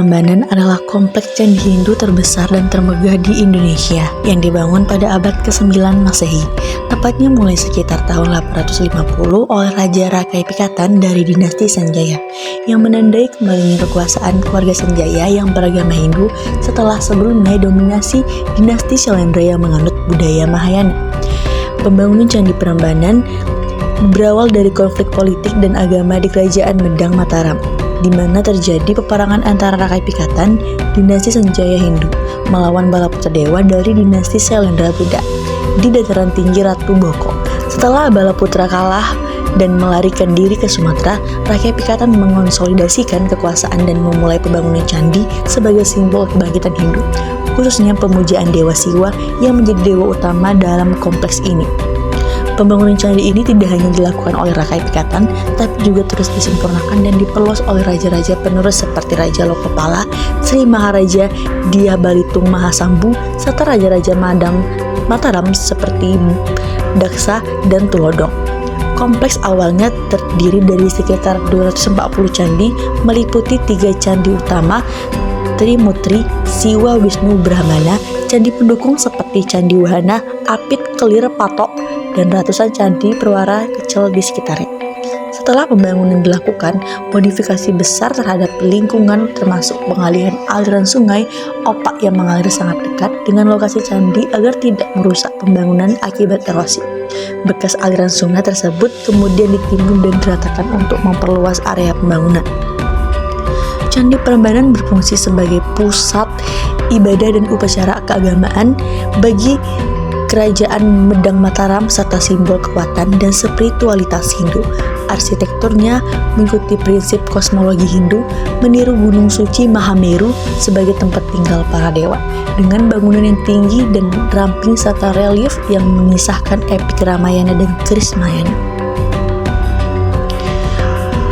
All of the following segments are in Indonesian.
Prambanan adalah kompleks candi Hindu terbesar dan termegah di Indonesia yang dibangun pada abad ke-9 Masehi, tepatnya mulai sekitar tahun 850 oleh Raja Rakai Pikatan dari dinasti Sanjaya, yang menandai kembalinya kekuasaan keluarga Sanjaya yang beragama Hindu setelah sebelumnya dominasi dinasti Syailendra yang menganut budaya Mahayana. Pembangunan Candi Prambanan berawal dari konflik politik dan agama di Kerajaan Medang Mataram, di mana terjadi peperangan antara Rakai Pikatan, dinasti Sanjaya Hindu, melawan Balaputra Dewa dari dinasti Syailendra Buddha di dataran tinggi Ratu Boko. Setelah Balaputra kalah dan melarikan diri ke Sumatera, Rakai Pikatan mengonsolidasikan kekuasaan dan memulai pembangunan candi sebagai simbol kebangkitan Hindu, khususnya pemujaan Dewa Siwa yang menjadi dewa utama dalam kompleks ini. Pembangunan candi ini tidak hanya dilakukan oleh Rakai Pikatan, tapi juga terus disempurnakan dan diperluas oleh raja-raja penerus seperti Raja Lokapala, Sri Maharaja Dyah Balitung Mahasambu, serta raja-raja Mataram seperti Daksa dan Tulodong. Kompleks awalnya terdiri dari sekitar 240 candi, meliputi 3 candi utama, Trimurti, Siwa, Wisnu, Brahmana, candi pendukung seperti Candi Wahana, Apit, Kelir, Patok, dan ratusan candi perwara kecil di sekitarnya. Setelah pembangunan dilakukan, modifikasi besar terhadap lingkungan termasuk pengalihan aliran sungai Opak yang mengalir sangat dekat dengan lokasi candi agar tidak merusak pembangunan akibat erosi. Bekas aliran sungai tersebut kemudian ditimbun dan diratakan untuk memperluas area pembangunan. Candi Prambanan berfungsi sebagai pusat ibadah dan upacara keagamaan bagi Kerajaan Medang Mataram serta simbol kekuatan dan spiritualitas Hindu. Arsitekturnya mengikuti prinsip kosmologi Hindu, meniru Gunung Suci Mahameru sebagai tempat tinggal para dewa, dengan bangunan yang tinggi dan ramping serta relief yang mengisahkan epik Ramayana dan Krismayana.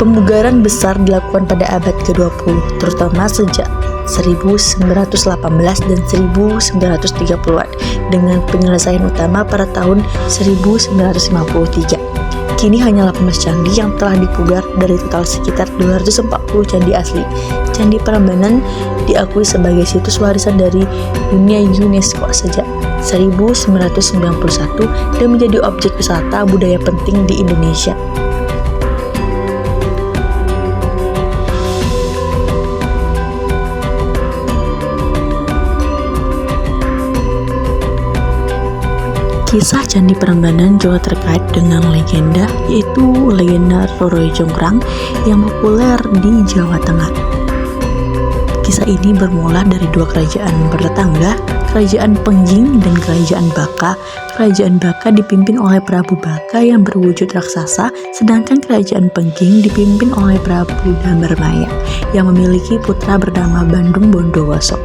Pemugaran besar dilakukan pada abad ke-20, terutama sejak 1918 dan 1930-an, dengan penyelesaian utama pada tahun 1953. Kini hanya 18 candi yang telah dipugar dari total sekitar 240 candi asli. Candi Prambanan diakui sebagai situs warisan dari dunia UNESCO sejak 1991 dan menjadi objek wisata budaya penting di Indonesia. Kisah Candi Prambanan juga terkait dengan legenda, yaitu legenda Roro Jonggrang yang populer di Jawa Tengah. Kisah ini bermula dari 2 kerajaan bertetangga, Kerajaan Pengging dan Kerajaan Baka. Kerajaan Baka dipimpin oleh Prabu Baka yang berwujud raksasa, sedangkan Kerajaan Pengging dipimpin oleh Prabu Dambarmaya yang memiliki putra bernama Bandung Bondowoso.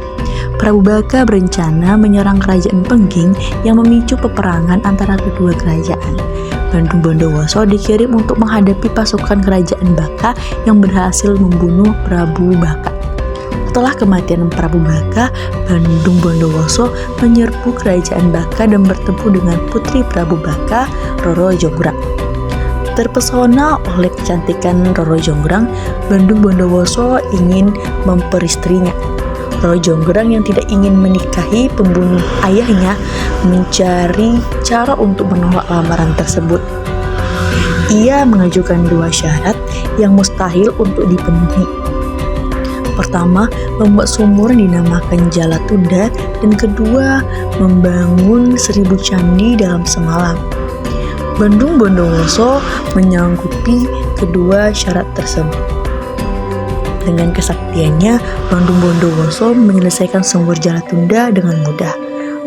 Prabu Baka berencana menyerang Kerajaan Pengging yang memicu peperangan antara kedua kerajaan. Bandung Bondowoso dikirim untuk menghadapi pasukan Kerajaan Baka yang berhasil membunuh Prabu Baka. Setelah kematian Prabu Baka, Bandung Bondowoso menyerbu Kerajaan Baka dan bertemu dengan putri Prabu Baka, Roro Jonggrang. Terpesona oleh kecantikan Roro Jonggrang, Bandung Bondowoso ingin memperistrinya. Roro Jonggrang yang tidak ingin menikahi pembunuh ayahnya mencari cara untuk menolak lamaran tersebut. Ia mengajukan 2 syarat yang mustahil untuk dipenuhi. Pertama, membuat sumur dinamakan Jalatunda, dan kedua, membangun 1000 candi dalam semalam. Bandung Bondowoso menyanggupi kedua syarat tersebut. Dengan kesaktiannya, Bandung Bondowoso menyelesaikan sumur Jalatunda dengan mudah.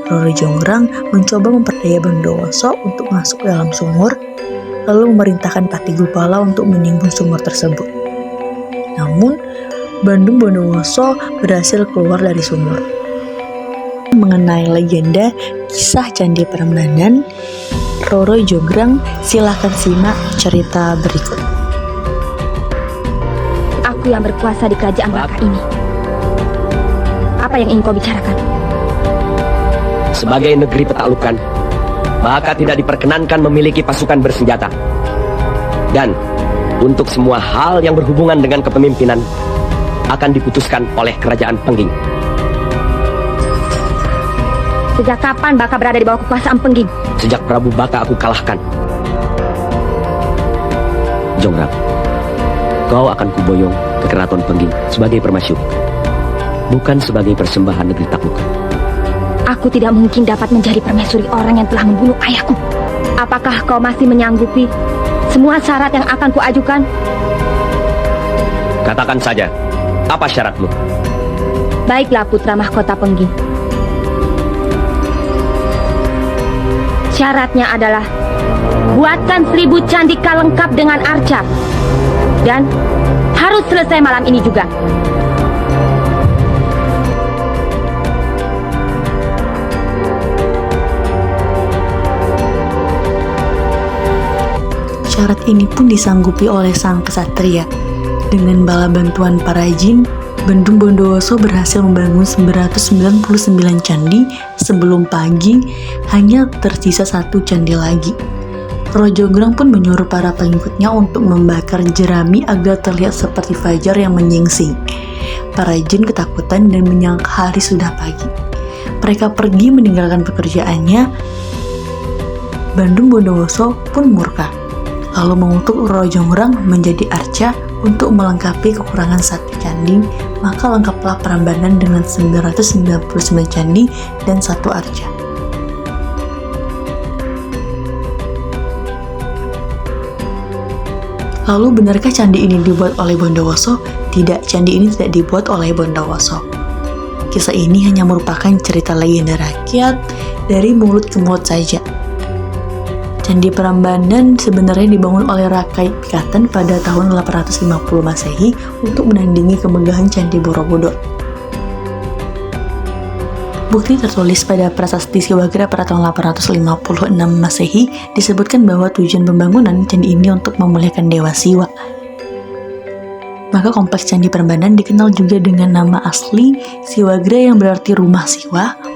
Roro Jonggrang mencoba memperdaya Bondowoso untuk masuk ke dalam sumur, lalu memerintahkan Pati Gupala untuk menimbun sumur tersebut. Namun, Bandung Bondowoso berhasil keluar dari sumur. Mengenai legenda kisah Candi Prambanan, Roro Jonggrang, silakan simak cerita berikut. Aku yang berkuasa di kerajaan Baka ini. Apa yang ingin kau bicarakan? Sebagai negeri petaklukan, Baka tidak diperkenankan memiliki pasukan bersenjata. Dan untuk semua hal yang berhubungan dengan kepemimpinan, akan diputuskan oleh kerajaan Pengging. Sejak kapan Baka berada di bawah kekuasaan Pengging? Sejak Prabu Baka aku kalahkan. Jongrang, kau akan kuboyong ke keraton Pengging sebagai permasyur, bukan sebagai persembahan negeri taklukkan. Aku tidak mungkin dapat menjadi permaisuri orang yang telah membunuh ayahku. Apakah kau masih menyanggupi semua syarat yang akan kuajukan? Katakan saja, apa syaratmu? Baiklah putra mahkota Pengging. Syaratnya adalah buatkan 1000 candika lengkap dengan arca. Dan harus selesai malam ini juga. Syarat ini pun disanggupi oleh sang kesatria. Dengan bala bantuan para jin, Bandung Bondowoso berhasil membangun 999 candi. Sebelum pagi, hanya tersisa 1 candi lagi. Roh Jonggrang pun menyuruh para pengikutnya untuk membakar jerami agar terlihat seperti fajar yang menyingsing. Para jin ketakutan dan menyangka hari sudah pagi. Mereka pergi meninggalkan pekerjaannya. Bandung Bondowoso pun murka, lalu mengutuk Roh Jonggrang menjadi arca untuk melengkapi kekurangan 1 candi. Maka lengkaplah Prambanan dengan 999 candi dan 1 arca. Lalu benarkah candi ini dibuat oleh Bondowoso? Tidak, candi ini tidak dibuat oleh Bondowoso. Kisah ini hanya merupakan cerita legenda rakyat dari mulut ke mulut saja. Candi Prambanan sebenarnya dibangun oleh Rakai Pikatan pada tahun 850 Masehi untuk menandingi kemegahan Candi Borobudur. Bukti tertulis pada Prasasti Siwagra pada tahun 856 Masehi disebutkan bahwa tujuan pembangunan candi ini untuk memuliakan Dewa Siwa. Maka kompleks Candi Prambanan dikenal juga dengan nama asli Siwagra yang berarti rumah Siwa.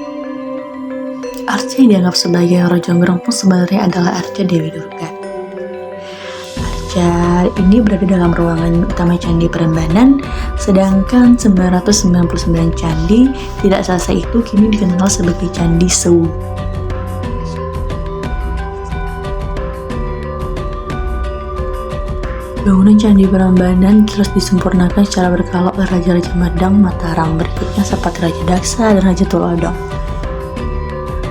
Arca yang dianggap sebagai Roh Jonggrang pun sebenarnya adalah arca Dewi Durga. Arca ini berada dalam ruangan utama Candi Prambanan, sedangkan 999 candi tidak selesai itu kini dikenal sebagai Candi Sewu. Bangunan Candi Prambanan terus disempurnakan secara berkala oleh Raja-Raja Madang Mataram berikutnya seperti Raja Daksa dan Raja Tulodong.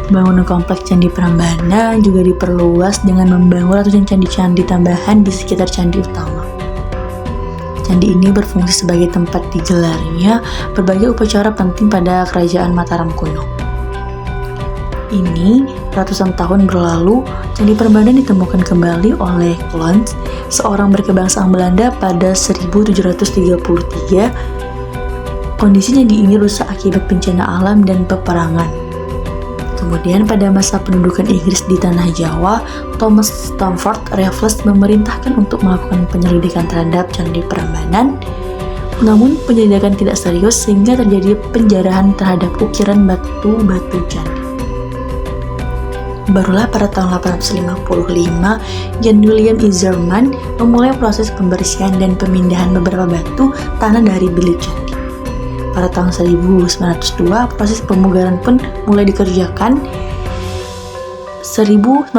Bangunan kompleks Candi Prambanan juga diperluas dengan membangun ratusan candi-candi tambahan di sekitar candi utama. Candi ini berfungsi sebagai tempat digelarnya berbagai upacara penting pada kerajaan Mataram kuno. Ini ratusan tahun berlalu, Candi Prambanan ditemukan kembali oleh Cloons, seorang berkebangsaan Belanda pada 1733. Kondisi candi ini rusak akibat bencana alam dan peperangan. Kemudian pada masa pendudukan Inggris di tanah Jawa, Thomas Stamford Raffles memerintahkan untuk melakukan penyelidikan terhadap Candi Prambanan. Namun penyelidikan tidak serius sehingga terjadi penjarahan terhadap ukiran batu-batu candi. Barulah pada tahun 855, Jan William Iserman memulai proses pembersihan dan pemindahan beberapa batu tanah dari bilik candi. Pada tahun 1902, proses pemugaran pun mulai dikerjakan. 1930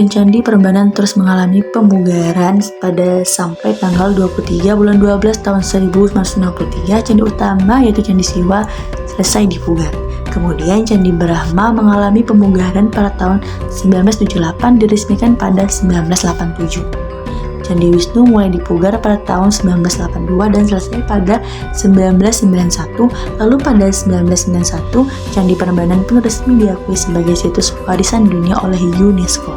Candi Prambanan terus mengalami pemugaran pada sampai tanggal 23 bulan 12 tahun 1963, candi utama yaitu Candi Siwa selesai dipugar. Kemudian Candi Brahma mengalami pemugaran pada tahun 1978, diresmikan pada 1987. Candi Wisnu mulai dipugar pada tahun 1982 dan selesai pada 1991. Lalu pada 1991, Candi Prambanan pun resmi diakui sebagai situs warisan dunia oleh UNESCO.